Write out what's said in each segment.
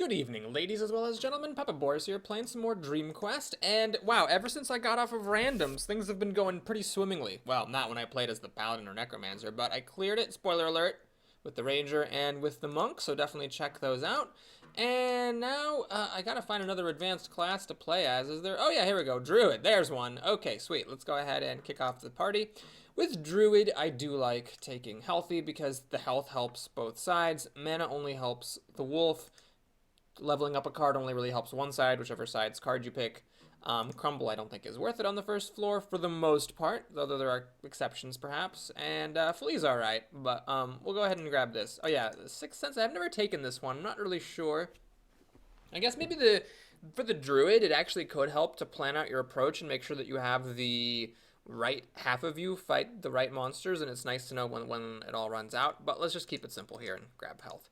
Good evening, ladies as well as gentlemen. Papa Boris here, playing some more Dream Quest. And wow, ever since I got off of randoms, things have been going pretty swimmingly. Well, not when I played as the Paladin or Necromancer, but I cleared it, spoiler alert, with the Ranger and with the Monk, so definitely check those out. And now, I gotta find another advanced class to play as. Is there? Oh yeah, here we go. Druid, there's one. Okay, sweet. Let's go ahead and kick off the party. With Druid, I do like taking Healthy because the health helps both sides. Mana only helps the Wolf. Leveling up a card only really helps one side, whichever side's card you pick. Crumble I don't think is worth it on the first floor for the most part, though there are exceptions perhaps. And Flea's alright, but we'll go ahead and grab this. Oh yeah, Sixth Sense, I've never taken this one, I'm not really sure. I guess maybe for the Druid, it actually could help to plan out your approach and make sure that you have the right half of you fight the right monsters, and it's nice to know when it all runs out. But let's just keep it simple here and grab health.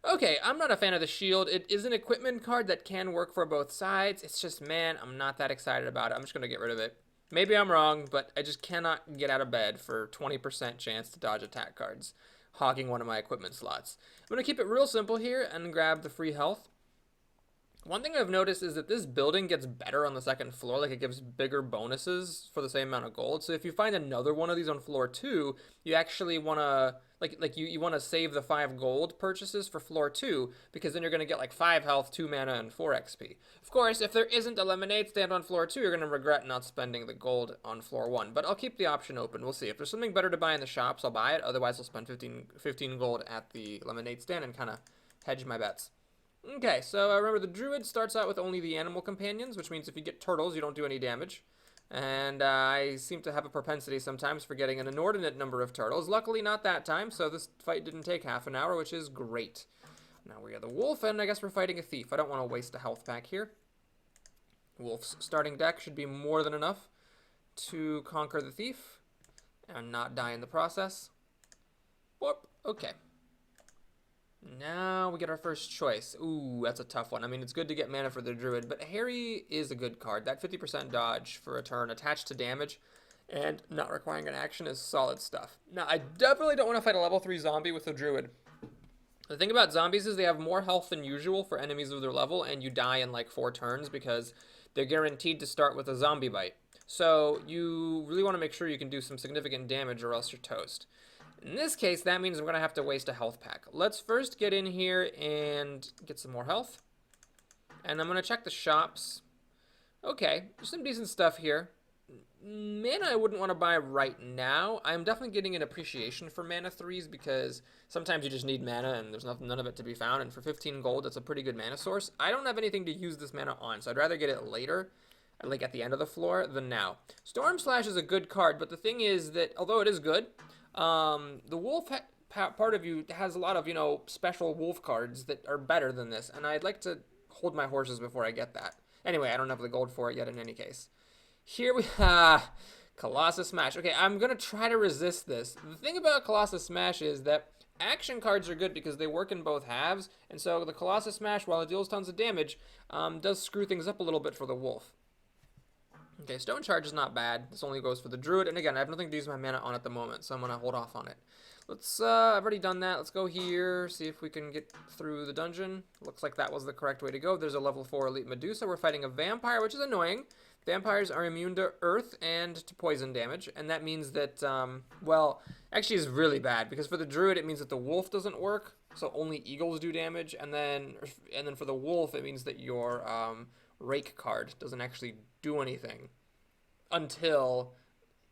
Okay, I'm not a fan of the shield. It is an equipment card that can work for both sides. It's just, man, I'm not that excited about it. I'm just going to get rid of it. Maybe I'm wrong, but I just cannot get out of bed for 20% chance to dodge attack cards, hogging one of my equipment slots. I'm going to keep it real simple here and grab the free health. One thing I've noticed is that this building gets better on the second floor, like it gives bigger bonuses for the same amount of gold. So if you find another one of these on floor 2, you actually want to you want to save the 5 gold purchases for floor 2, because then you're going to get like 5 health, 2 mana, and 4 XP. Of course, if there isn't a lemonade stand on floor 2, you're going to regret not spending the gold on floor 1, but I'll keep the option open. We'll see. If there's something better to buy in the shops, I'll buy it. Otherwise, I'll spend 15 gold at the lemonade stand and kind of hedge my bets. Okay, so remember the Druid starts out with only the animal companions, which means if you get turtles, you don't do any damage. And I seem to have a propensity sometimes for getting an inordinate number of turtles. Luckily not that time, so this fight didn't take half an hour, which is great. Now we are the Wolf, and I guess we're fighting a Thief. I don't want to waste a health pack here. Wolf's starting deck should be more than enough to conquer the Thief and not die in the process. Whoop, okay. Now we get our first choice. Ooh, that's a tough one. I mean, it's good to get mana for the Druid, but Harry is a good card. That 50% dodge for a turn attached to damage and not requiring an action is solid stuff. Now, I definitely don't want to fight a level 3 zombie with the Druid. The thing about zombies is they have more health than usual for enemies of their level, and you die in like 4 turns because they're guaranteed to start with a zombie bite. So you really want to make sure you can do some significant damage or else you're toast. In this case, that means I'm going to have to waste a health pack. Let's first get in here and get some more health. And I'm going to check the shops. Okay, there's some decent stuff here. Mana I wouldn't want to buy right now. I'm definitely getting an appreciation for mana 3s because sometimes you just need mana and there's none of it to be found. And for 15 gold, that's a pretty good mana source. I don't have anything to use this mana on, so I'd rather get it later, like at the end of the floor, than now. Storm Slash is a good card, but the thing is that although it is good, the wolf part of you has a lot of, special wolf cards that are better than this, and I'd like to hold my horses before I get that. Anyway, I don't have the gold for it yet in any case. Here we have Colossus Smash. Okay, I'm going to try to resist this. The thing about Colossus Smash is that action cards are good because they work in both halves, and so the Colossus Smash, while it deals tons of damage, does screw things up a little bit for the wolf. Okay, Stone Charge is not bad. This only goes for the Druid. And again, I have nothing to use my mana on at the moment, so I'm going to hold off on it. I've already done that. Let's go here, see if we can get through the dungeon. Looks like that was the correct way to go. There's a level 4 Elite Medusa. We're fighting a vampire, which is annoying. Vampires are immune to earth and to poison damage. And that means that, well, actually is really bad. Because for the Druid, it means that the wolf doesn't work. So only eagles do damage. And then for the wolf, it means that your Rake card doesn't actually do anything until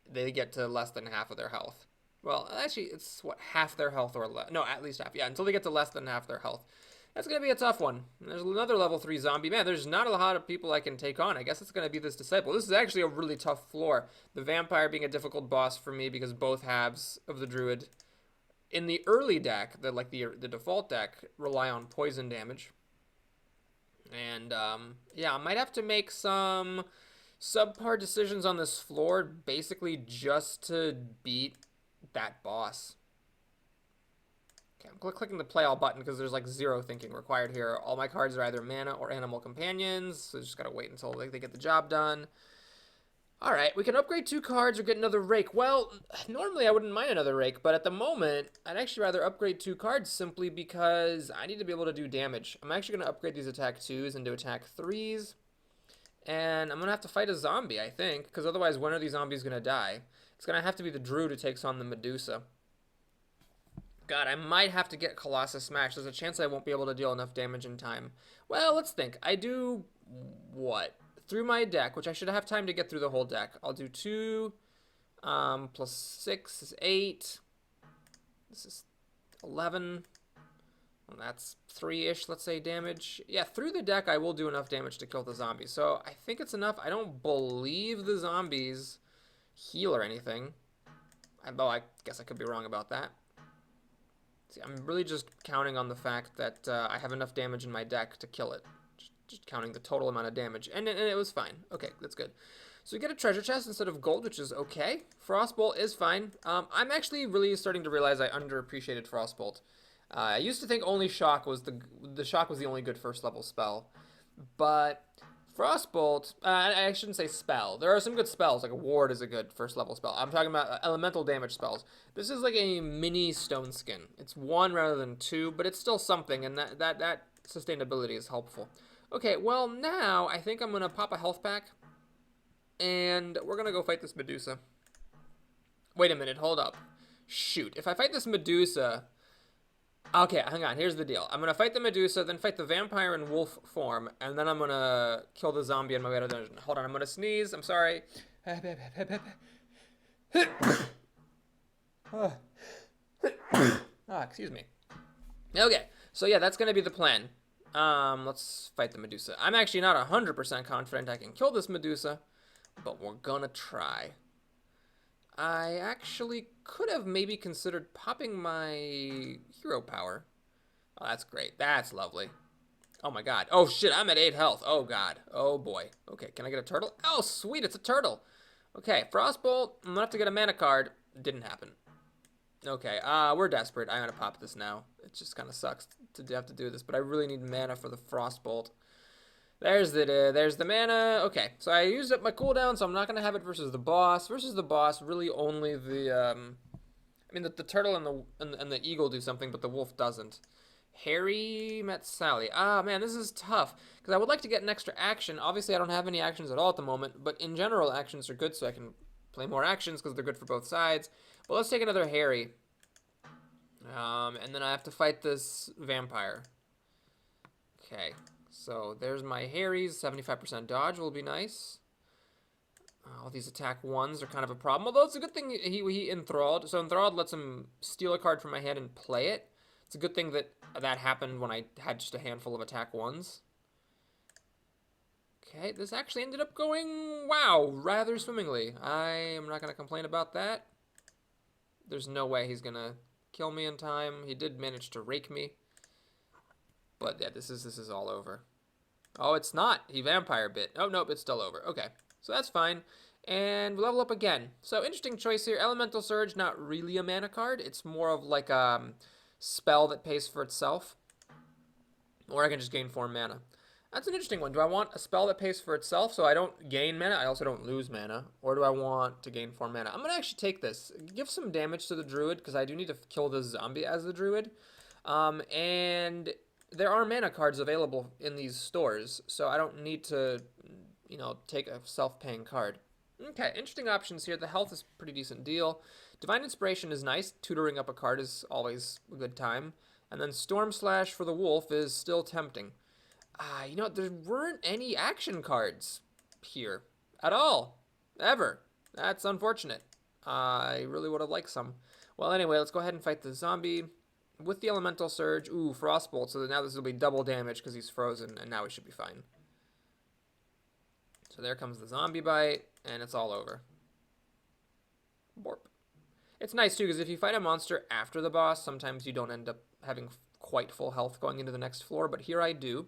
they get to less than half of their health. Well, actually, it's what, half their health or less. No, at least half. Yeah, until they get to less than half their health. That's going to be a tough one. There's another level 3 zombie. Man, there's not a lot of people I can take on. I guess it's going to be this Disciple. This is actually a really tough floor. The Vampire being a difficult boss for me because both halves of the Druid in the early deck, the default deck, rely on poison damage. And, yeah, I might have to make some subpar decisions on this floor, basically just to beat that boss. Okay, I'm clicking the play all button because there's like 0 thinking required here. All my cards are either mana or animal companions, so just gotta wait until they get the job done. Alright, we can upgrade 2 cards or get another rake. Well, normally I wouldn't mind another rake, but at the moment, I'd actually rather upgrade 2 cards simply because I need to be able to do damage. I'm actually going to upgrade these attack 2s into attack 3s, and I'm going to have to fight a zombie, I think, because otherwise when are these zombies going to die? It's going to have to be the Druid who takes on the Medusa. God, I might have to get Colossus Smash. There's a chance I won't be able to deal enough damage in time. Well, let's think. I do what? Through my deck, which I should have time to get through the whole deck. I'll do 2 plus 6 is 8. This is 11. Well, that's 3-ish, let's say, damage. Yeah, through the deck, I will do enough damage to kill the zombies. So I think it's enough. I don't believe the zombies heal or anything. Although I guess I could be wrong about that. See, I'm really just counting on the fact that I have enough damage in my deck to kill it. Just counting the total amount of damage. And it was fine. Okay, that's good. So we get a treasure chest instead of gold, which is okay. Frostbolt is fine. I'm actually really starting to realize I underappreciated Frostbolt. I used to think only Shock was the Shock was the only good first level spell. But Frostbolt, I shouldn't say spell. There are some good spells, like a ward is a good first level spell. I'm talking about elemental damage spells. This is like a mini stone skin. It's 1 rather than 2, but it's still something, and that sustainability is helpful. Okay, well now I think I'm gonna pop a health pack, and we're gonna go fight this Medusa. Wait a minute, hold up. Shoot, if I fight this Medusa... Okay, hang on, here's the deal. I'm gonna fight the Medusa, then fight the vampire in wolf form, and then I'm gonna kill the zombie in my way to the dungeon. Hold on, I'm gonna sneeze, I'm sorry. Excuse me. Okay, so yeah, that's gonna be the plan. Let's fight the Medusa. I'm actually not 100% confident I can kill this Medusa, but we're gonna try. I actually could have maybe considered popping my hero power. Oh, that's great. That's lovely. Oh my god. Oh shit, I'm at 8 health. Oh god. Oh boy. Okay, can I get a turtle? Oh sweet, it's a turtle. Okay, Frostbolt. I'm gonna have to get a mana card. Didn't happen. Okay, we're desperate. I'm gonna pop this now. It just kind of sucks to have to do this, but I really need mana for the Frostbolt. There's the mana. Okay, so I used up my cooldown, so I'm not gonna have it versus the boss. Versus the boss, really only the I mean the turtle and the eagle do something, but the wolf doesn't. Harry met Sally. Ah man, this is tough because I would like to get an extra action. Obviously, I don't have any actions at all at the moment, but in general, actions are good, so I can play more actions because they're good for both sides. But let's take another Harry. And then I have to fight this vampire. Okay. So there's my Harry's. 75% dodge will be nice. All these attack 1s are kind of a problem. Although it's a good thing he enthralled. So enthralled lets him steal a card from my hand and play it. It's a good thing that happened when I had just a handful of attack 1s. Okay, this actually ended up going, wow, rather swimmingly. I am not going to complain about that. There's no way he's going to kill me in time. He did manage to rake me. But yeah, this is all over. Oh, it's not. He vampire bit. Oh, nope, it's still over. Okay, so that's fine. And we level up again. So interesting choice here. Elemental Surge, not really a mana card. It's more of like a spell that pays for itself. Or I can just gain 4 mana. That's an interesting one. Do I want a spell that pays for itself so I don't gain mana? I also don't lose mana. Or do I want to gain 4 mana? I'm going to actually take this. Give some damage to the Druid because I do need to kill this zombie as the Druid. And there are mana cards available in these stores, so I don't need to, take a self-paying card. Okay, interesting options here. The health is a pretty decent deal. Divine Inspiration is nice. Tutoring up a card is always a good time. And then Storm Slash for the wolf is still tempting. There weren't any action cards here at all. Ever. That's unfortunate. I really would have liked some. Well, anyway, let's go ahead and fight the zombie. With the Elemental Surge, ooh, Frostbolt, so now this will be double damage because he's frozen, and now we should be fine. So there comes the zombie bite, and it's all over. Borp. It's nice, too, because if you fight a monster after the boss, sometimes you don't end up having quite full health going into the next floor, but here I do.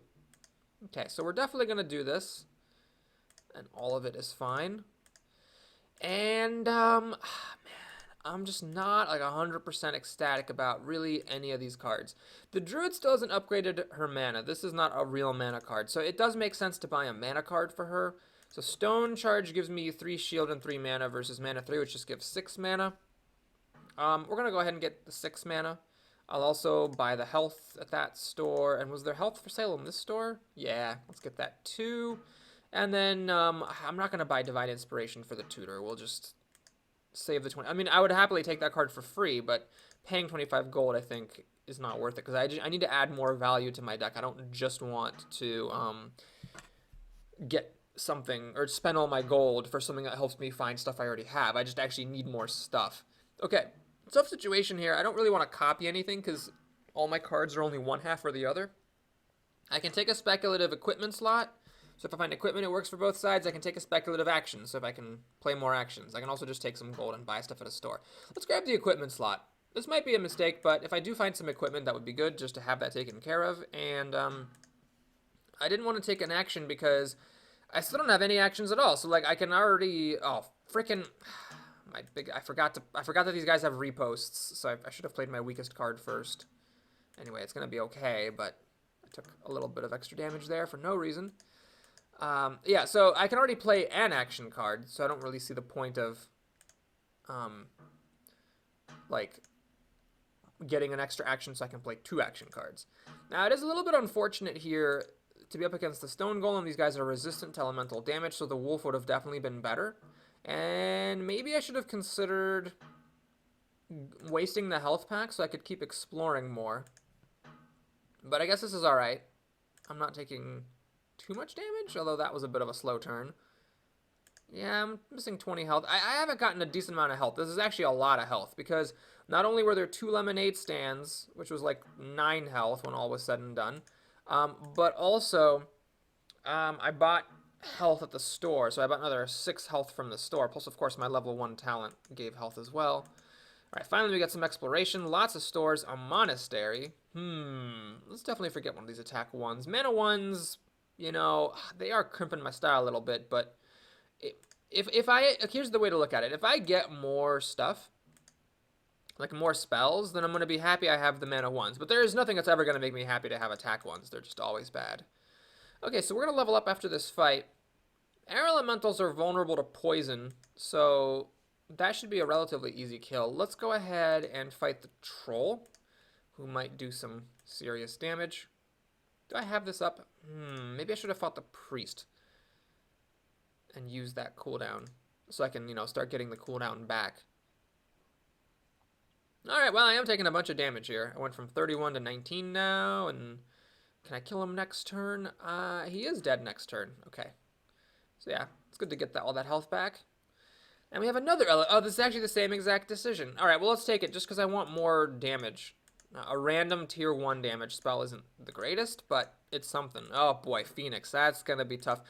Okay, so we're definitely going to do this, and all of it is fine. And, man, I'm just not like 100% ecstatic about really any of these cards. The Druid still hasn't upgraded her mana. This is not a real mana card. So it does make sense to buy a mana card for her So Stone Charge gives me 3 shield and 3 mana versus mana 3, which just gives 6 mana. We're going to go ahead and get the 6 mana. I'll also buy the health at that store. And was there health for sale in this store? Yeah, let's get that too. And then I'm not going to buy Divine Inspiration for the tutor. We'll just save the 20. I mean, I would happily take that card for free, but paying 25 gold, I think, is not worth it. Because I need to add more value to my deck. I don't just want to get something or spend all my gold for something that helps me find stuff I already have. I just actually need more stuff. Okay, tough situation here. I don't really want to copy anything because all my cards are only one half or the other. I can take a speculative equipment slot. So if I find equipment, it works for both sides. I can take a speculative action, so if I can play more actions. I can also just take some gold and buy stuff at a store. Let's grab the equipment slot. This might be a mistake, but if I do find some equipment, that would be good just to have that taken care of. And I didn't want to take an action because I still don't have any actions at all. So like I can already, oh freaking, I forgot that these guys have reposts. So I should have played my weakest card first. Anyway, it's gonna be okay, but I took a little bit of extra damage there for no reason. Yeah, so I can already play an action card, so I don't really see the point of, like, getting an extra action so I can play 2 action cards. Now, it is a little bit unfortunate here to be up against the Stone Golem. These guys are resistant to elemental damage, so the Wolf would have definitely been better. And maybe I should have considered wasting the health pack so I could keep exploring more. But I guess this is alright. I'm not taking too much damage, although that was a bit of a slow turn. Yeah, I'm missing 20 health. I haven't gotten a decent amount of health. This is actually a lot of health, because not only were there 2 lemonade stands, which was like 9 health when all was said and done, but also I bought health at the store, so I bought another 6 health from the store, plus of course my level 1 talent gave health as well. Alright, finally we got some exploration, lots of stores, a monastery. Let's definitely forget one of these attack 1s. Mana 1s, you know, they are crimping my style a little bit, but here's the way to look at it. If I get more stuff, like more spells, then I'm going to be happy I have the mana 1s. But there is nothing that's ever going to make me happy to have attack 1s. They're just always bad. Okay, so we're going to level up after this fight. Air elementals are vulnerable to poison, so that should be a relatively easy kill. Let's go ahead and fight the troll, who might do some serious damage. Do I have this up? Maybe I should have fought the priest and used that cooldown so I can, you know, start getting the cooldown back. Alright, well, I am taking a bunch of damage here. I went from 31 to 19 now, and can I kill him next turn? He is dead next turn. Okay. So yeah, it's good to get all that health back. And we have another, oh, this is actually the same exact decision. Alright, well, let's take it just because I want more damage. A random tier 1 damage spell isn't the greatest, but it's something. Oh boy, Phoenix, that's going to be tough.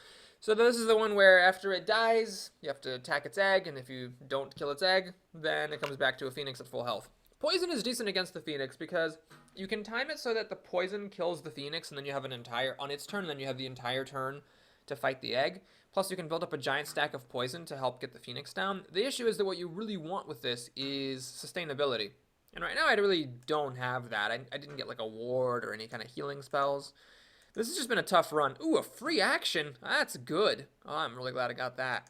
So this is the one where after it dies, you have to attack its egg, and if you don't kill its egg, then it comes back to a Phoenix at full health. Poison is decent against the Phoenix because you can time it so that the poison kills the Phoenix, and then you have on its turn, then you have the entire turn to fight the egg. Plus you can build up a giant stack of poison to help get the Phoenix down. The issue is that what you really want with this is sustainability. And right now I really don't have that. I didn't get like a ward or any kind of healing spells. This has just been a tough run. Ooh, a free action. That's good. Oh, I'm really glad I got that.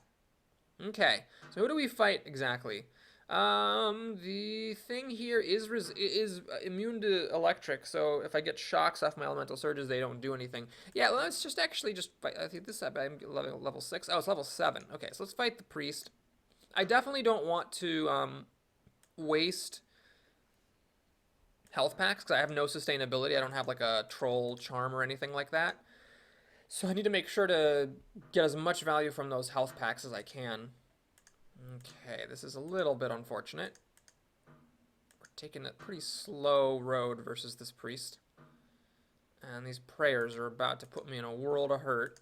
Okay, so who do we fight exactly? The thing here is immune to electric, so if I get shocks off my elemental surges, they don't do anything. Yeah, let's just actually just fight. I think this I'm level 6. Oh, it's level 7. Okay, so let's fight the priest. I definitely don't want to waste health packs because I have no sustainability. I don't have like a troll charm or anything like that. So I need to make sure to get as much value from those health packs as I can. Okay, this is a little bit unfortunate. We're taking a pretty slow road versus this priest. And these prayers are about to put me in a world of hurt.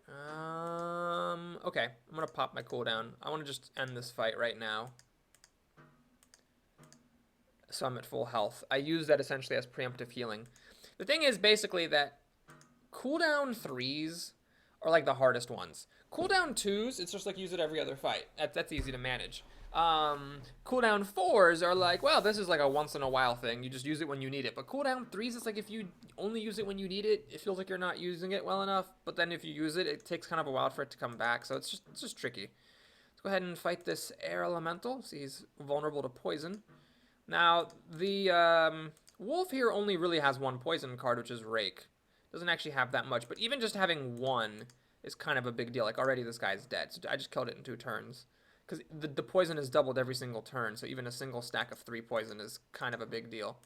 Okay, I'm going to pop my cooldown. I want to just end this fight right now. So I'm at full health. I use that essentially as preemptive healing. The thing is basically that cooldown 3s are like the hardest ones. Cooldown 2s, it's just like use it every other fight. That's easy to manage. Cooldown 4s are like, well, this is like a once in a while thing. You just use it when you need it. But cooldown 3s, it's like if you only use it when you need it, it feels like you're not using it well enough. But then if you use it, it takes kind of a while for it to come back. So it's just tricky. Let's go ahead and fight this air elemental. See, he's vulnerable to poison. Now, the wolf here only really has one poison card, which is Rake. Doesn't actually have that much. But even just having one is kind of a big deal. Like, already this guy's dead. So I just killed it in 2 turns. Because the poison is doubled every single turn, so even a single stack of 3 poison is kind of a big deal.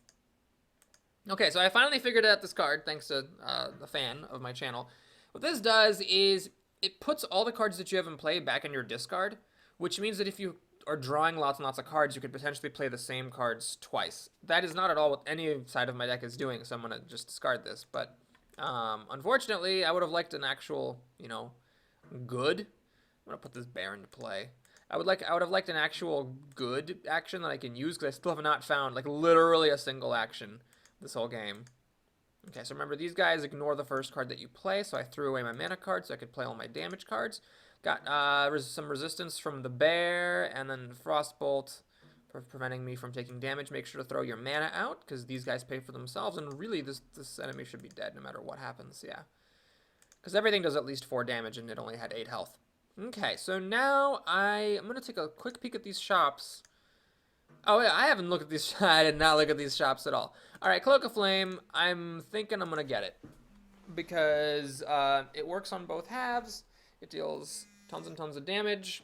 Okay, so I finally figured out this card, thanks to a fan of my channel. What this does is it puts all the cards that you have in play back in your discard, which means that if you are drawing lots and lots of cards, you could potentially play the same cards twice. That is not at all what any side of my deck is doing, so I'm going to just discard this. But unfortunately, I would have liked an actual, you know, good. I'm going to put this bear into play. I would have liked an actual good action that I can use, because I still have not found, like, literally a single action this whole game. Okay, so remember, these guys ignore the first card that you play, so I threw away my mana card so I could play all my damage cards. Got some resistance from the bear, and then Frostbolt for preventing me from taking damage. Make sure to throw your mana out, because these guys pay for themselves, and really, this enemy should be dead no matter what happens, yeah. Because everything does at least 4 damage, and it only had 8 health. Okay, so now I'm going to take a quick peek at these shops. Oh, yeah, I haven't looked at these. I did not look at these shops at all. All right, Cloak of Flame. I'm thinking I'm going to get it. Because it works on both halves. It deals tons and tons of damage.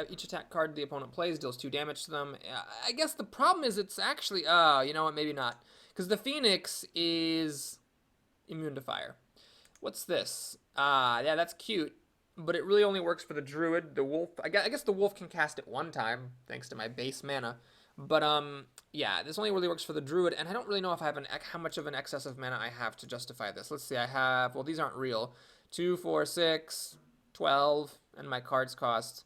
Each attack card the opponent plays deals 2 damage to them. I guess the problem is it's actually... you know what? Maybe not. Because the Phoenix is immune to fire. What's this? Yeah, that's cute. But it really only works for the Druid. The Wolf, I guess the Wolf can cast it 1 time, thanks to my base mana. But, yeah, this only really works for the Druid, and I don't really know if I have how much of an excess of mana I have to justify this. Let's see, I have, well, these aren't real. 2, 4, 6, 12, and my cards cost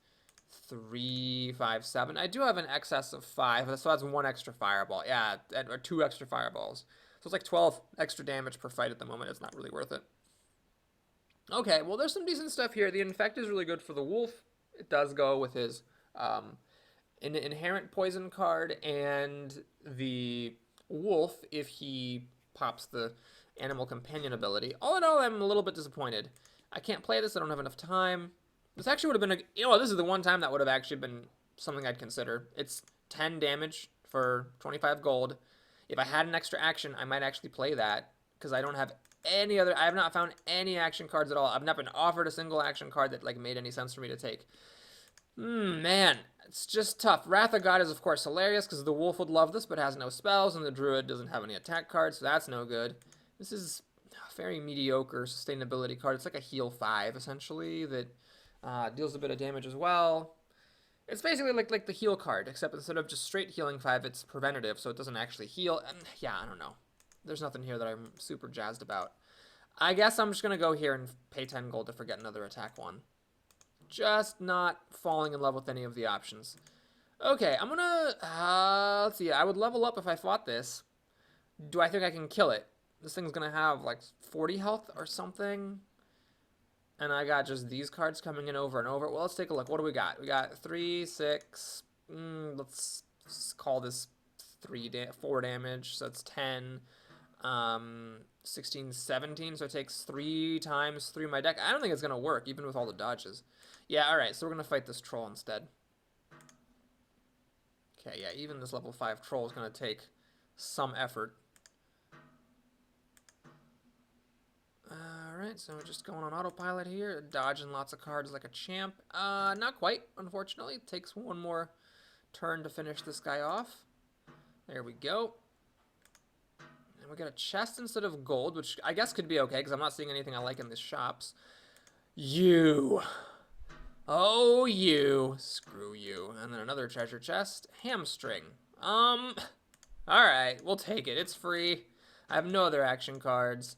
3, 5, 7. I do have an excess of 5, so that's 1 extra fireball. Yeah, or 2 extra fireballs. So it's like 12 extra damage per fight at the moment. It's not really worth it. Okay, well, there's some decent stuff here. The Infect is really good for the Wolf. It does go with his inherent poison card, and the Wolf, if he pops the Animal Companion ability. All in all, I'm a little bit disappointed. I can't play this. I don't have enough time. This actually would have been this is the one time that would have actually been something I'd consider. It's 10 damage for 25 gold. If I had an extra action, I might actually play that, because I don't have I have not found any action cards at all. I've not been offered a single action card that like made any sense for me to take. Man, it's just tough. Wrath of God is of course hilarious because the Wolf would love this but has no spells, and the Druid doesn't have any attack cards, so that's no good. This is a very mediocre sustainability card. It's like a heal 5 essentially that deals a bit of damage as well. It's basically like the heal card, except instead of just straight healing 5, it's preventative, so it doesn't actually heal. And yeah, I don't know. There's nothing here that I'm super jazzed about. I guess I'm just going to go here and pay 10 gold to forget another attack 1. Just not falling in love with any of the options. Okay, I'm going to... let's see. I would level up if I fought this. Do I think I can kill it? This thing's going to have like 40 health or something. And I got just these cards coming in over and over. Well, let's take a look. What do we got? We got 3, 6... let's call this 4 damage. So it's 10... 16, 17, so it takes 3 times 3 my deck. I don't think it's going to work, even with all the dodges. Yeah, alright, so we're going to fight this troll instead. Okay, yeah, even this level 5 troll is going to take some effort. Alright, so we're just going on autopilot here, dodging lots of cards like a champ. Not quite, unfortunately. It takes 1 more turn to finish this guy off. There we go. And we got a chest instead of gold, which I guess could be okay, because I'm not seeing anything I like in the shops. You. Oh, you. Screw you. And then another treasure chest. Hamstring. Alright, we'll take it. It's free. I have no other action cards.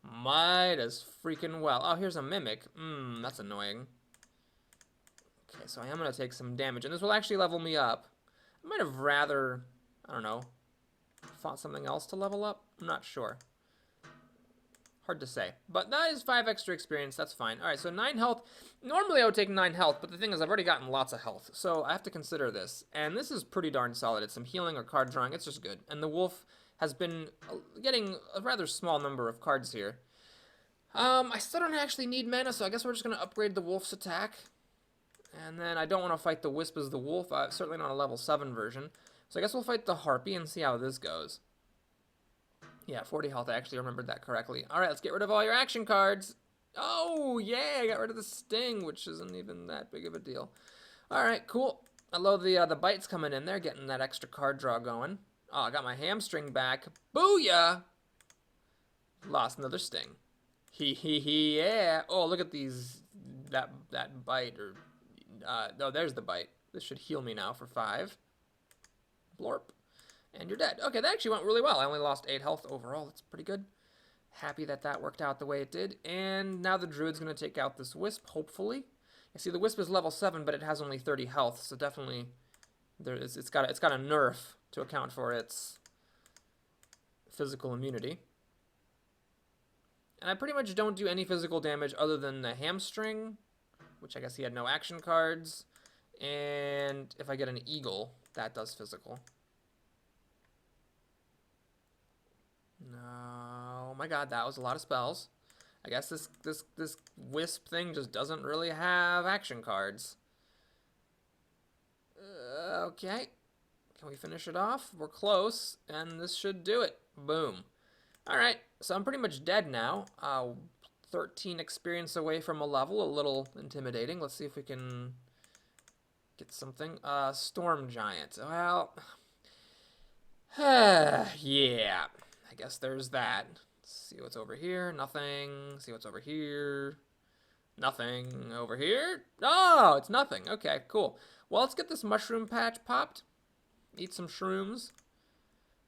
Might as freaking well. Oh, here's a Mimic. That's annoying. Okay, so I am going to take some damage, and this will actually level me up. I might have rather, I don't know, fought something else to level up? I'm not sure. Hard to say. But that is 5 extra experience. That's fine. All right, so 9 health. Normally I would take 9 health, but the thing is I've already gotten lots of health. So I have to consider this. And this is pretty darn solid. It's some healing or card drawing. It's just good. And the wolf has been getting a rather small number of cards here. I still don't actually need mana, so I guess we're just going to upgrade the wolf's attack. And then I don't want to fight the wisp as the wolf. Certainly not a level 7 version. So I guess we'll fight the harpy and see how this goes. Yeah, 40 health. I actually remembered that correctly. All right, let's get rid of all your action cards. Oh, yeah, I got rid of the sting, which isn't even that big of a deal. All right, cool. I love the bites coming in there, getting that extra card draw going. Oh, I got my hamstring back. Booyah! Lost another sting. Hee, yeah. Oh, look at these, that bite, or, oh, there's the bite. This should heal me now for 5. Blorp. And you're dead. Okay, that actually went really well. I only lost 8 health overall. That's pretty good. Happy that that worked out the way it did. And now the Druid's going to take out this Wisp, hopefully. You see, the Wisp is level 7, but it has only 30 health, so definitely it's got a nerf to account for its physical immunity. And I pretty much don't do any physical damage other than the hamstring, which I guess he had no action cards. And if I get an eagle, that does physical. No, oh my god, that was a lot of spells. I guess this wisp thing just doesn't really have action cards. Okay, can we finish it off? We're close, and this should do it. Boom. All right, so I'm pretty much dead now. 13 experience away from a level, a little intimidating. Let's see if we can get something. Storm Giant. Well, yeah. I guess there's that. Let's see what's over here. Nothing. See what's over here. Nothing over here. Oh, it's nothing. Okay, cool. Well, let's get this mushroom patch popped. Eat some shrooms.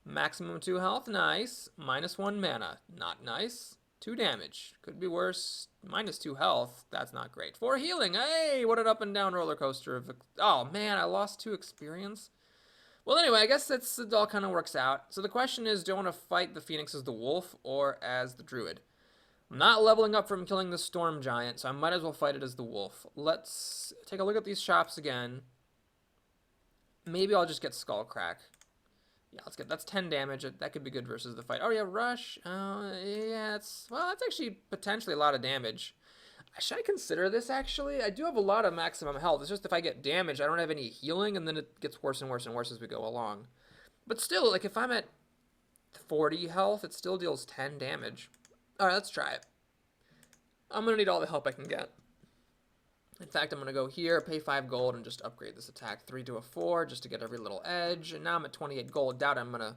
Maximum 2 health. Nice. -1 mana. Not nice. 2 damage. Could be worse. -2 health. That's not great. 4 healing. Hey, what an up and down roller coaster of... Oh, man, I lost 2 experience. Well, anyway, I guess it all kind of works out. So the question is, do I want to fight the Phoenix as the wolf or as the Druid? I'm not leveling up from killing the Storm Giant, so I might as well fight it as the wolf. Let's take a look at these shops again. Maybe I'll just get Skullcrack. Yeah, let's get, that's 10 damage. That could be good versus the fight. Oh, yeah, Rush. Yeah, well, that's actually potentially a lot of damage. Should I consider this, actually? I do have a lot of maximum health. It's just if I get damage, I don't have any healing, and then it gets worse and worse and worse as we go along. But still, like, if I'm at 40 health, it still deals 10 damage. All right, let's try it. I'm going to need all the help I can get. In fact, I'm going to go here, pay 5 gold, and just upgrade this attack 3 to a 4 just to get every little edge. And now I'm at 28 gold. Doubt I'm going to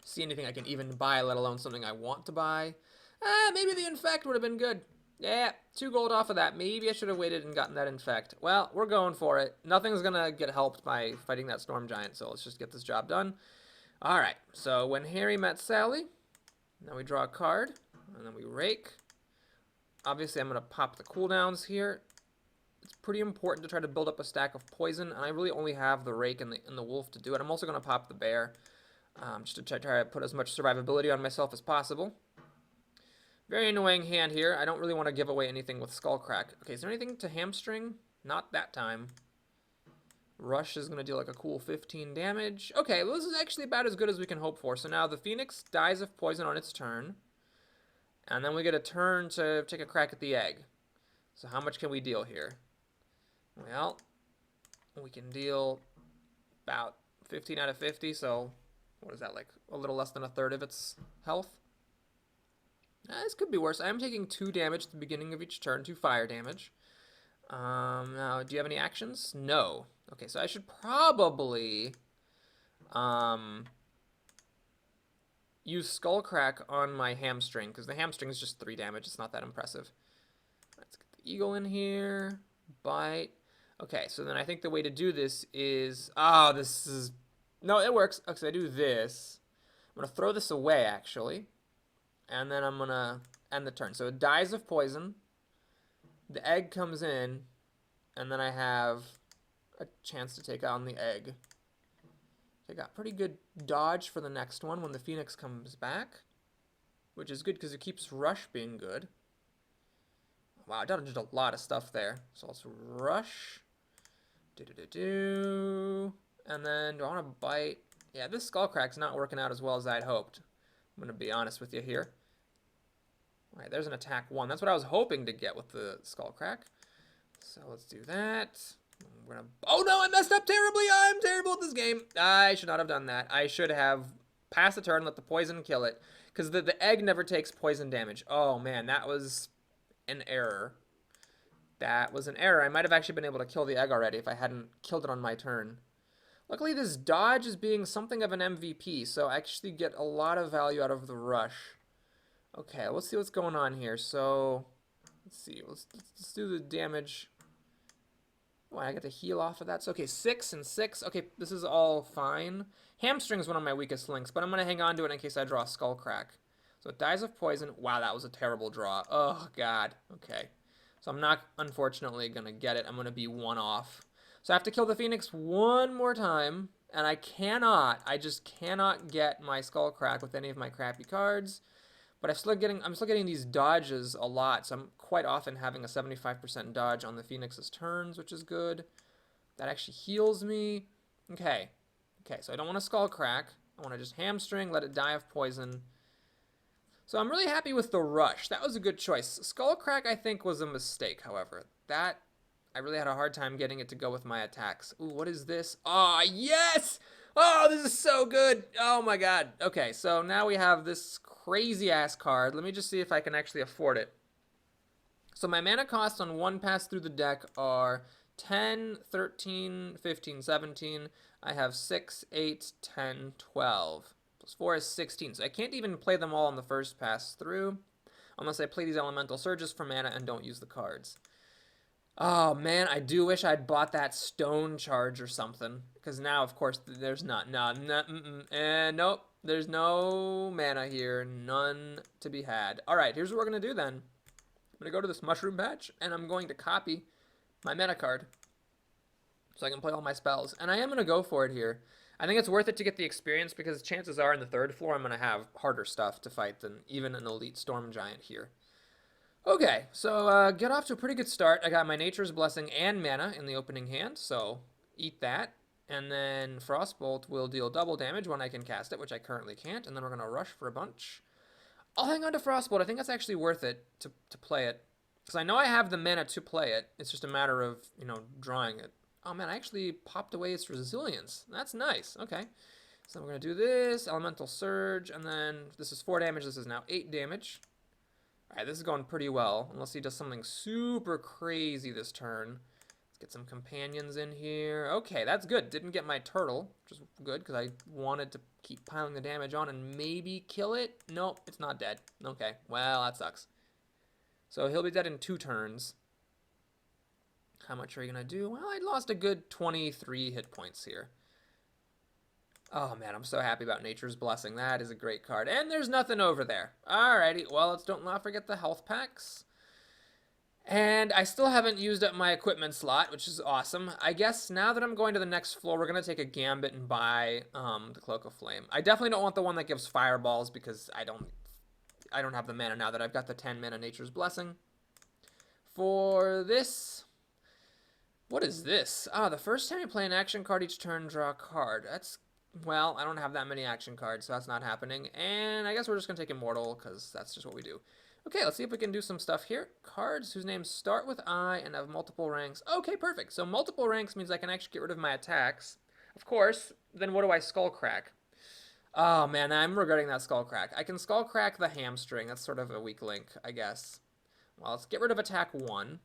see anything I can even buy, let alone something I want to buy. Maybe the Infect would have been good. Yeah, 2 gold off of that. Maybe I should have waited and gotten that Infect. Well, we're going for it. Nothing's going to get helped by fighting that Storm Giant, so let's just get this job done. All right, so when Harry met Sally, now we draw a card, and then we rake. Obviously, I'm going to pop the cooldowns here. It's pretty important to try to build up a stack of poison, and I really only have the rake and the wolf to do it. I'm also going to pop the bear, just to try to put as much survivability on myself as possible. Very annoying hand here. I don't really want to give away anything with Skullcrack. Okay, is there anything to hamstring? Not that time. Rush is going to deal like a cool 15 damage. Okay, well, this is actually about as good as we can hope for. So now the Phoenix dies of poison on its turn. And then we get a turn to take a crack at the egg. So how much can we deal here? Well, we can deal about 15 out of 50. So what is that, like a little less than a third of its health? This could be worse. I am taking 2 damage at the beginning of each turn, 2 fire damage. Now, do you have any actions? No. Okay, so I should probably use Skullcrack on my hamstring, because the hamstring is just 3 damage. It's not that impressive. Let's get the eagle in here. Bite. Okay, so then I think the way to do this is... Oh, this is... No, it works. Okay, so I do this. I'm going to throw this away, actually. And then I'm going to end the turn. So it dies of poison. The egg comes in. And then I have a chance to take on the egg. I got pretty good dodge for the next one when the Phoenix comes back. which is good because it keeps rush being good. Wow, I done just a lot of stuff there. So let's rush. And then, do I want to bite? Yeah, this Skullcrack's not working out as well as I'd hoped. I'm going to be honest with you here. All right, there's an attack 1. That's what I was hoping to get with the Skullcrack. So let's do that. I'm gonna... Oh no, I messed up terribly. I'm terrible at this game. I should not have done that. I should have passed the turn, let the poison kill it. Because the egg never takes poison damage. Oh man, that was an error. That was an error. I might have actually been able to kill the egg already if I hadn't killed it on my turn. Luckily, this dodge is being something of an MVP, so I actually get a lot of value out of the rush. Okay, let's see what's going on here. So, let's see. Let's do the damage. Oh, I get to heal off of that. So, okay, 6 and 6. Okay, this is all fine. Hamstring is one of my weakest links, but I'm going to hang on to it in case I draw a Skullcrack. So it dies of poison. Wow, that was a terrible draw. Oh, God. Okay. So I'm not, unfortunately, going to get it. I'm going to be 1 off. So I have to kill the Phoenix one more time, and I just cannot get my Skullcrack with any of my crappy cards. But I'm still getting these dodges a lot, so I'm quite often having a 75% dodge on the Phoenix's turns, which is good. That actually heals me. Okay, so I don't want to Skullcrack. I want to just hamstring, let it die of poison. So I'm really happy with the rush. That was a good choice. Skullcrack, I think, was a mistake, however. That, I really had a hard time getting it to go with my attacks. Ooh, what is this? Ah, yes! Oh, this is so good. Oh, my God. Okay, so now we have this crazy-ass card. Let me just see if I can actually afford it. So my mana costs on 1 pass through the deck are 10, 13, 15, 17. I have 6, 8, 10, 12. Plus 4 is 16. So I can't even play them all on the first pass through unless I play these Elemental Surges for mana and don't use the cards. Oh, man, I do wish I'd bought that Stone Charge or something. Because now, of course, there's not. Nope. There's no mana here. None to be had. All right, here's what we're going to do then. I'm going to go to this Mushroom Patch, and I'm going to copy my mana card so I can play all my spells. And I am going to go for it here. I think it's worth it to get the experience because chances are in the 3rd floor I'm going to have harder stuff to fight than even an Elite Storm Giant here. Okay, so get off to a pretty good start. I got my Nature's Blessing and mana in the opening hand, so eat that. And then Frostbolt will deal double damage when I can cast it, which I currently can't. And then we're going to rush for a bunch. I'll hang on to Frostbolt. I think that's actually worth it to play it. Because I know I have the mana to play it. It's just a matter of, drawing it. Oh, man, I actually popped away its resilience. That's nice. Okay. So we're going to do this, Elemental Surge, and then this is 4 damage. This is now 8 damage. All right, this is going pretty well, unless he does something super crazy this turn. Let's get some companions in here. Okay, that's good. Didn't get my turtle, which is good because I wanted to keep piling the damage on and maybe kill it. Nope, it's not dead. Okay, well, that sucks. So he'll be dead in 2 turns. How much are you going to do? Well, I lost a good 23 hit points here. Oh, man, I'm so happy about Nature's Blessing. That is a great card. And there's nothing over there. Alrighty, well, let's not forget the health packs. And I still haven't used up my equipment slot, which is awesome. I guess now that I'm going to the next floor, we're going to take a gambit and buy the Cloak of Flame. I definitely don't want the one that gives fireballs because I don't have the mana now that I've got the 10 mana Nature's Blessing. For this... What is this? Ah, the first time you play an action card each turn, draw a card. That's... Well, I don't have that many action cards, so that's not happening. And I guess we're just going to take Immortal, because that's just what we do. Okay, let's see if we can do some stuff here. Cards whose names start with I and have multiple ranks. Okay, perfect. So multiple ranks means I can actually get rid of my attacks. Of course, then what do I Skullcrack? Oh, man, I'm regretting that Skullcrack. I can Skullcrack the Hamstring. That's sort of a weak link, I guess. Well, let's get rid of attack 1.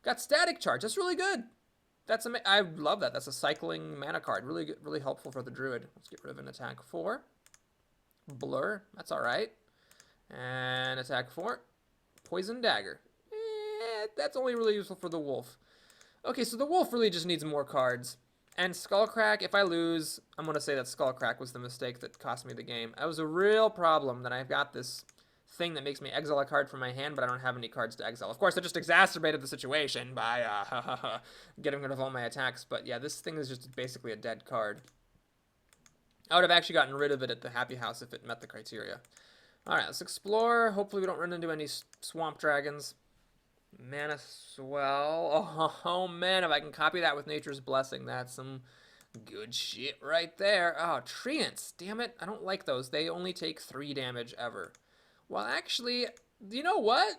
Got Static Charge. That's really good. I love that. That's a cycling mana card. Really good, really helpful for the Druid. Let's get rid of an attack 4. Blur. That's all right. And attack 4. Poison Dagger. That's only really useful for the Wolf. Okay, so the Wolf really just needs more cards. And Skullcrack, if I lose, I'm going to say that Skullcrack was the mistake that cost me the game. That was a real problem that I've got this thing that makes me exile a card from my hand, but I don't have any cards to exile. Of course, I just exacerbated the situation by getting rid of all my attacks, but yeah, this thing is just basically a dead card. I would have actually gotten rid of it at the Happy House if it met the criteria. Alright, let's explore. Hopefully we don't run into any swamp dragons. Mana Swell. Oh, man, if I can copy that with Nature's Blessing, that's some good shit right there. Oh, Treants. Damn it. I don't like those. They only take 3 damage ever. Well, actually, you know what?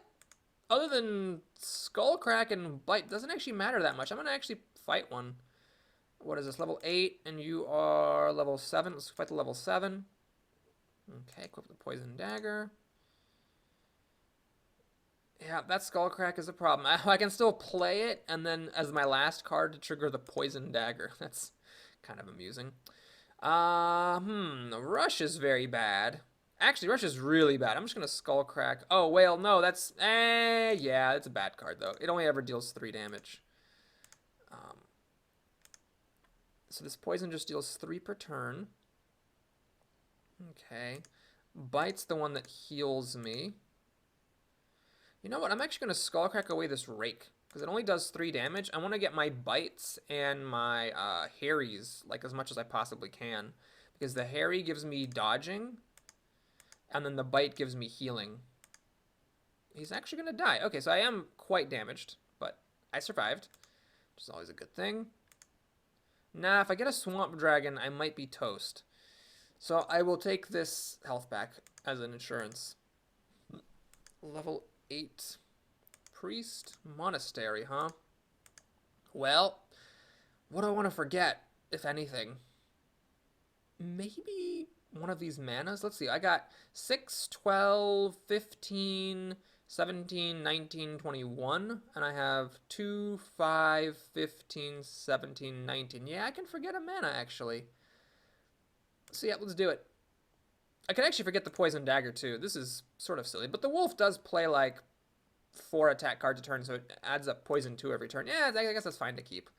Other than Skullcrack and Bite, doesn't actually matter that much. I'm going to actually fight one. What is this, level 8, and you are level 7. Let's fight the level 7. Okay, equip the Poison Dagger. Yeah, that Skullcrack is a problem. I can still play it, and then as my last card to trigger the Poison Dagger. That's kind of amusing. Rush is very bad. Actually, Rush is really bad. I'm just going to Skullcrack. Oh, well, no, that's... yeah, it's a bad card, though. It only ever deals 3 damage. So this poison just deals 3 per turn. Okay. Bite's the one that heals me. You know what? I'm actually going to Skullcrack away this Rake, because it only does 3 damage. I want to get my Bites and my Harries, like, as much as I possibly can. Because the Harry gives me dodging, and then the Bite gives me healing. He's actually going to die. Okay, so I am quite damaged, but I survived, which is always a good thing. Nah, if I get a Swamp Dragon, I might be toast. So I will take this health back as an insurance. Level 8. Priest Monastery, huh? Well, what do I want to forget, if anything? Maybe one of these manas? Let's see, I got 6, 12, 15... 17, 19, 21, and I have 2, 5, 15, 17, 19. Yeah, I can forget a mana, actually. So yeah, let's do it. I can actually forget the Poison Dagger, too. This is sort of silly, but the Wolf does play, like, 4 attack cards a turn, so it adds up Poison 2 every turn. Yeah, I guess that's fine to keep.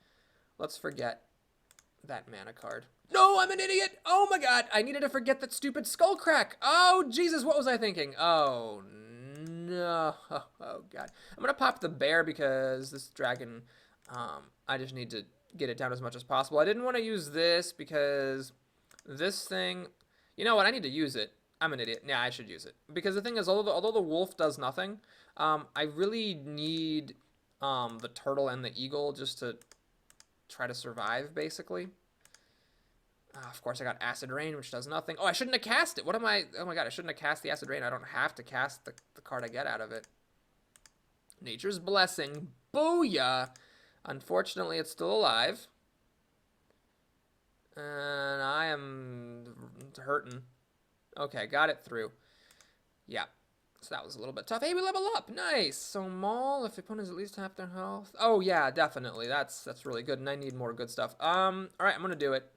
Let's forget that mana card. No, I'm an idiot! Oh my god, I needed to forget that stupid Skullcrack! Oh, Jesus, what was I thinking? Oh, no. Oh, God. I'm going to pop the bear because this dragon, I just need to get it down as much as possible. I didn't want to use this because this thing... You know what? I need to use it. I'm an idiot. Yeah, I should use it. Because the thing is, although the wolf does nothing, I really need the turtle and the eagle just to try to survive, basically. Of course, I got Acid Rain, which does nothing. Oh, I shouldn't have cast it. What am I... Oh my god, I shouldn't have cast the Acid Rain. I don't have to cast the card I get out of it. Nature's Blessing. Booyah! Unfortunately, it's still alive. And I am hurting. Okay, got it through. Yeah. So that was a little bit tough. Hey, we level up. Nice. So Maul, if opponents at least half their health. Oh, yeah, definitely. That's really good, and I need more good stuff. All right, I'm going to do it.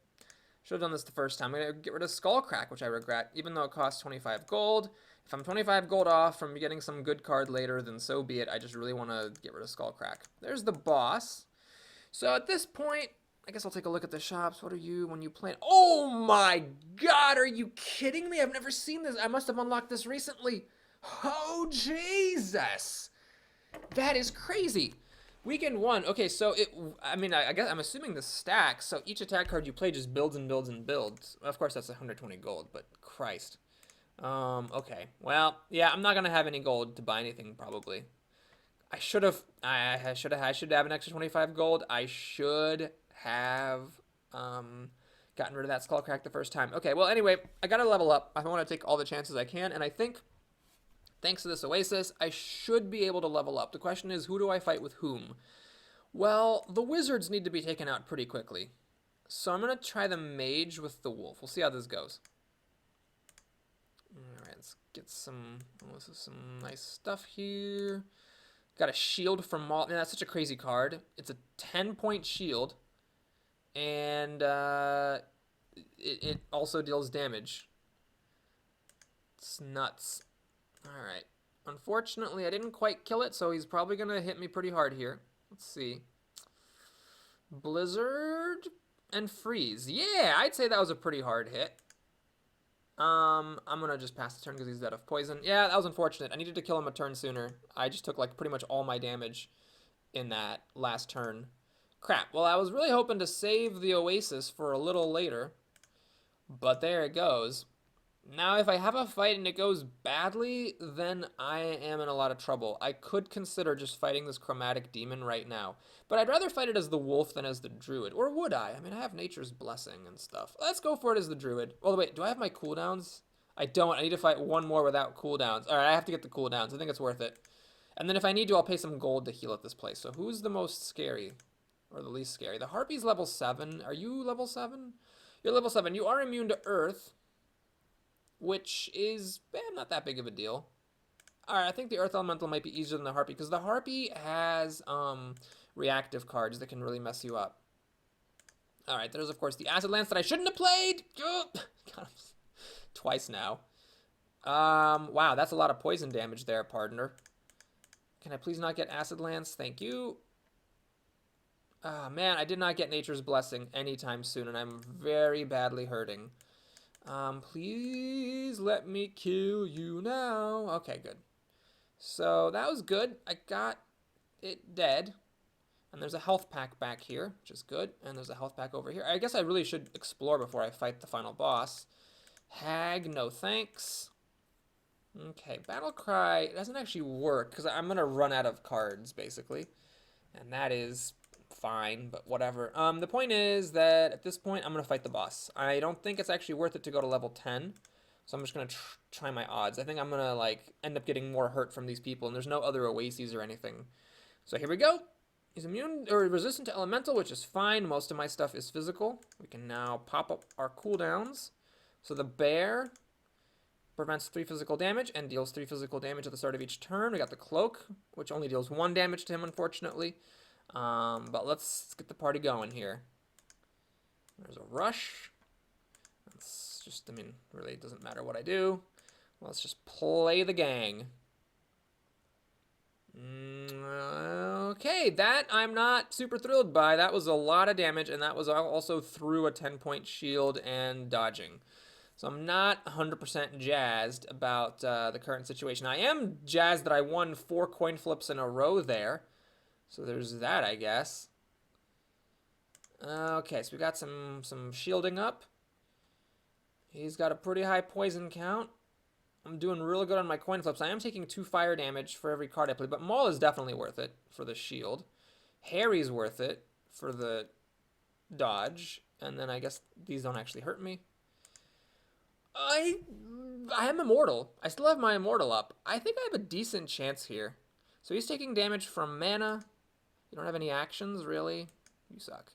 Should have done this the first time. I'm going to get rid of Skullcrack, which I regret, even though it costs 25 gold. If I'm 25 gold off from getting some good card later, then so be it. I just really want to get rid of Skullcrack. There's the boss. So at this point, I guess I'll take a look at the shops. What are you when you plan? Oh my god, are you kidding me? I've never seen this. I must have unlocked this recently. Oh, Jesus. That is crazy. Weekend 1. Okay, so I guess I'm assuming the stacks. So each attack card you play just builds and builds and builds. Of course, that's 120 gold, but Christ. Okay. Well, yeah, I'm not gonna have any gold to buy anything probably. I should have have an extra 25 gold. I should have gotten rid of that Skullcrack the first time. Okay, well, anyway, I gotta level up. I want to take all the chances I can, and I think thanks to this Oasis, I should be able to level up. The question is, who do I fight with whom? Well, the wizards need to be taken out pretty quickly. So I'm going to try the mage with the wolf. We'll see how this goes. Alright, let's get some... Oh, this is some nice stuff here. Got a shield from Maul. Man, that's such a crazy card. It's a 10-point shield. And it also deals damage. It's nuts. Alright. Unfortunately, I didn't quite kill it, so he's probably going to hit me pretty hard here. Let's see. Blizzard and Freeze. Yeah, I'd say that was a pretty hard hit. I'm going to just pass the turn because he's dead of poison. Yeah, that was unfortunate. I needed to kill him a turn sooner. I just took like pretty much all my damage in that last turn. Crap. Well, I was really hoping to save the Oasis for a little later. But there it goes. Now, if I have a fight and it goes badly, then I am in a lot of trouble. I could consider just fighting this chromatic demon right now. But I'd rather fight it as the wolf than as the druid. Or would I? I mean, I have nature's blessing and stuff. Let's go for it as the druid. Oh, wait, do I have my cooldowns? I don't. I need to fight one more without cooldowns. All right, I have to get the cooldowns. I think it's worth it. And then if I need to, I'll pay some gold to heal at this place. So who's the most scary? Or the least scary? The Harpy's level 7. Are you level 7? You're level 7. You are immune to Earth, which is not that big of a deal. Alright, I think the Earth Elemental might be easier than the Harpy, because the Harpy has reactive cards that can really mess you up. Alright, there's of course the Acid Lance that I shouldn't have played! Got him twice now. Wow, that's a lot of poison damage there, partner. Can I please not get Acid Lance? Thank you. Ah, man, I did not get Nature's Blessing anytime soon, and I'm very badly hurting. Please let me kill you now. Okay, good. So that was good. I got it dead. And there's a health pack back here, which is good. And there's a health pack over here. I guess I really should explore before I fight the final boss. Hag, no thanks. Okay, Battle Cry doesn't actually work because I'm going to run out of cards, basically. And that is fine, but whatever. The point is that at this point, I'm going to fight the boss. I don't think it's actually worth it to go to level 10. So I'm just going to try my odds. I think I'm going to, like, end up getting more hurt from these people, and there's no other oases or anything. So here we go. He's immune or resistant to elemental, which is fine. Most of my stuff is physical. We can now pop up our cooldowns. So the bear prevents 3 physical damage and deals 3 physical damage at the start of each turn. We got the cloak, which only deals 1 damage to him, unfortunately. But let's get the party going here. There's a rush. It's just, I mean, really it doesn't matter what I do. Let's just play the gang. Okay, that I'm not super thrilled by. That was a lot of damage, and that was also through a 10-point shield and dodging. So I'm not 100% jazzed about the current situation. I am jazzed that I won 4 coin flips in a row there. So there's that, I guess. Okay, so we got some shielding up. He's got a pretty high poison count. I'm doing really good on my coin flips. I am taking 2 fire damage for every card I play, but Maul is definitely worth it for the shield. Harry's worth it for the dodge. And then I guess these don't actually hurt me. I am immortal. I still have my immortal up. I think I have a decent chance here. So he's taking damage from mana. You don't have any actions, really? You suck.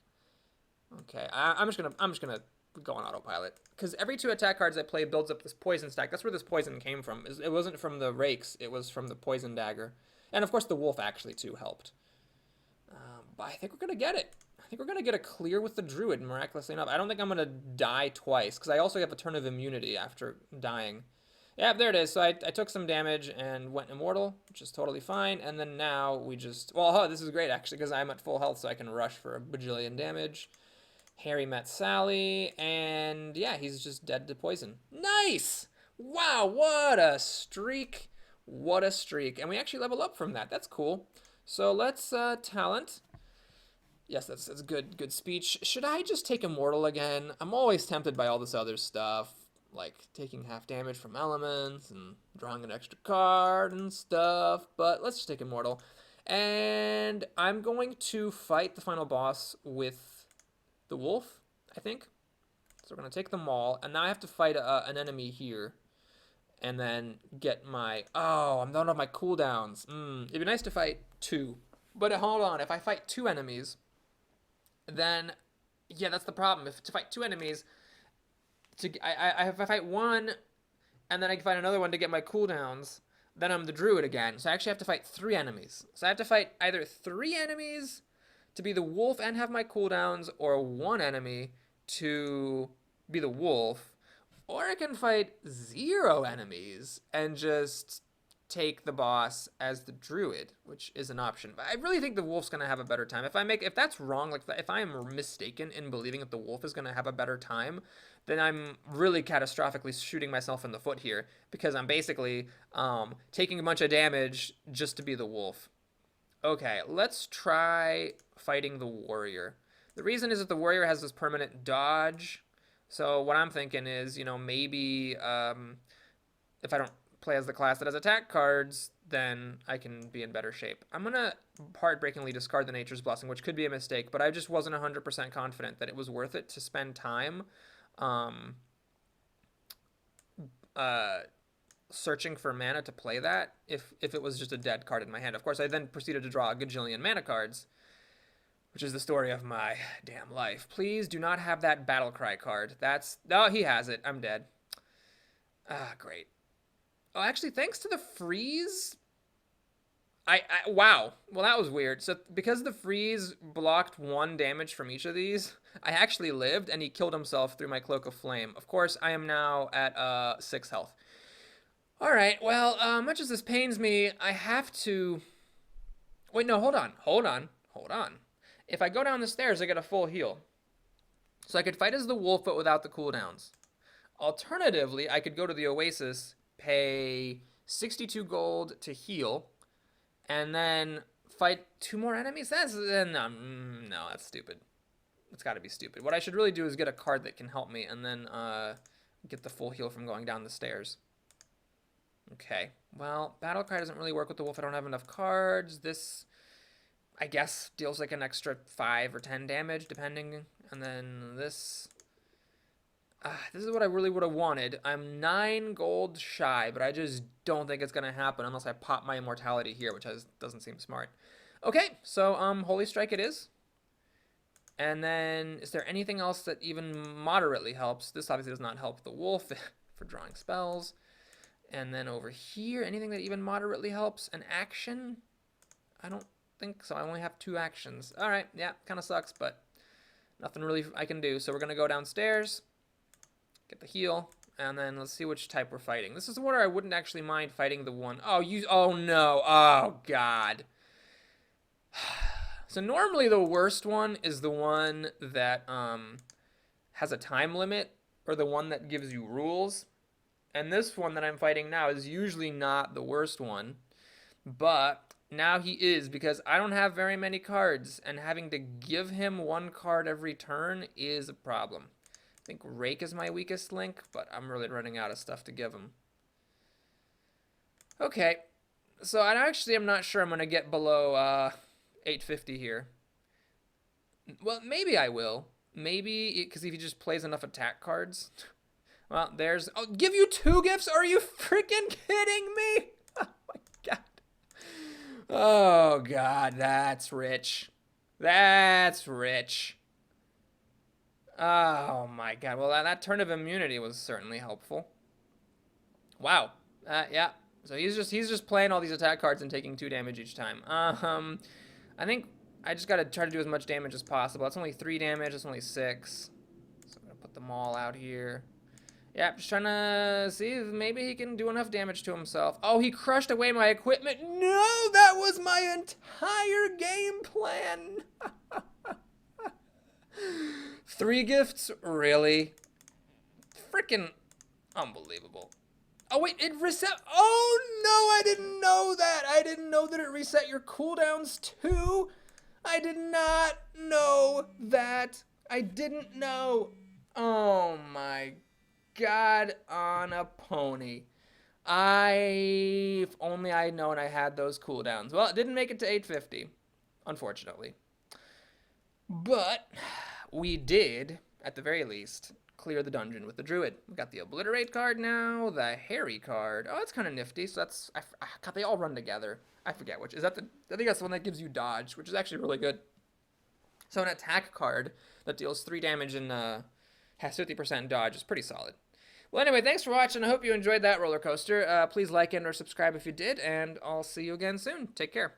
Okay, I'm just gonna go on autopilot. Because every 2 attack cards I play builds up this poison stack. That's where this poison came from. It wasn't from the rakes, it was from the poison dagger. And of course the wolf actually too helped. But I think we're gonna get it. I think we're gonna get a clear with the druid, miraculously enough. I don't think I'm gonna die twice, because I also have a turn of immunity after dying. Yeah, there it is. So I took some damage and went immortal, which is totally fine. And then now we just... Well, this is great, actually, because I'm at full health, so I can rush for a bajillion damage. Harry met Sally, and yeah, he's just dead to poison. Nice! Wow, what a streak. What a streak. And we actually level up from that. That's cool. So let's talent. Yes, that's good speech. Should I just take immortal again? I'm always tempted by all this other stuff, like taking half damage from elements and drawing an extra card and stuff, but let's just take immortal. And I'm going to fight the final boss with the wolf, I think. So we're going to take them all, and now I have to fight an enemy here, and then get my... Oh, I'm done with my cooldowns. It'd be nice to fight 2. But hold on, if I fight 2 enemies, then... Yeah, that's the problem. If to fight 2 enemies... if I fight 1, and then I can fight another one to get my cooldowns, then I'm the druid again. So I actually have to fight 3 enemies. So I have to fight either 3 enemies to be the wolf and have my cooldowns, or 1 enemy to be the wolf, or I can fight 0 enemies and just take the boss as the druid, which is an option. But I really think the wolf's gonna have a better time. If that's wrong, like if I am mistaken in believing that the wolf is gonna have a better time, then I'm really catastrophically shooting myself in the foot here, because I'm basically taking a bunch of damage just to be the wolf. Okay, let's try fighting the warrior. The reason is that the warrior has this permanent dodge, So what I'm thinking is, maybe if I don't play as the class that has attack cards, then I can be in better shape. I'm going to heartbreakingly discard the Nature's Blessing, which could be a mistake, but I just wasn't 100% confident that it was worth it to spend time searching for mana to play that if it was just a dead card in my hand. Of course, I then proceeded to draw a gajillion mana cards, which is the story of my damn life. Please do not have that Battle Cry card. Oh, he has it. I'm dead. Ah, great. Oh, actually, thanks to the freeze, wow. Well, that was weird. So because the freeze blocked 1 damage from each of these, I actually lived, and he killed himself through my Cloak of Flame. Of course, I am now at 6 health. All right. Well, much as this pains me, I have to. Wait, no. Hold on. If I go down the stairs, I get a full heal. So I could fight as the wolf, but without the cooldowns. Alternatively, I could go to the Oasis, pay 62 gold to heal, and then fight 2 more enemies? No, that's stupid. It's got to be stupid. What I should really do is get a card that can help me, and then get the full heal from going down the stairs. Okay. Well, Battle Cry doesn't really work with the wolf. I don't have enough cards. This, I guess, deals like an extra 5 or 10 damage, depending. And then this is what I really would have wanted. I'm 9 gold shy, but I just don't think it's going to happen unless I pop my immortality here, which doesn't seem smart. Okay, so Holy Strike it is. And then, is there anything else that even moderately helps? This obviously does not help the wolf for drawing spells. And then over here, anything that even moderately helps? An action? I don't think so. I only have 2 actions. All right, yeah, kind of sucks, but nothing really I can do. So we're going to go downstairs, get the heal, and then let's see which type we're fighting. This is where I wouldn't actually mind fighting the one. Oh no. Oh, God. So normally the worst one is the one that has a time limit, or the one that gives you rules. And this one that I'm fighting now is usually not the worst one, but now he is, because I don't have very many cards, and having to give him 1 card every turn is a problem. I think Rake is my weakest link, but I'm really running out of stuff to give him. Okay, so I'm not sure I'm going to get below 850 here. Well, maybe I will. Maybe, because if he just plays enough attack cards. Well, there's... Oh, give you 2 gifts? Are you freaking kidding me? Oh, my God. Oh, God, that's rich. That's rich. Oh, my God. Well, that turn of immunity was certainly helpful. Wow. Yeah. So he's just playing all these attack cards and taking 2 damage each time. I think I just got to try to do as much damage as possible. That's only 3 damage. That's only 6. So I'm going to put them all out here. Yeah, just trying to see if maybe he can do enough damage to himself. Oh, he crushed away my equipment. No, that was my entire game plan. 3 gifts? Really? Freaking unbelievable. Oh, wait, it reset. Oh, no, I didn't know that. I didn't know that it reset your cooldowns, too. I did not know that. I didn't know. Oh, my God, on a pony. If only I'd known I had those cooldowns. Well, it didn't make it to 850, unfortunately. But we did, at the very least, clear the dungeon with the Druid. We've got the Obliterate card now, the Harry card. Oh, that's kind of nifty. So that's... God, they all run together. I forget which. I think that's the one that gives you dodge, which is actually really good. So an attack card that deals 3 damage and has 50% dodge is pretty solid. Well, anyway, thanks for watching. I hope you enjoyed that roller coaster. Please like and or subscribe if you did, and I'll see you again soon. Take care.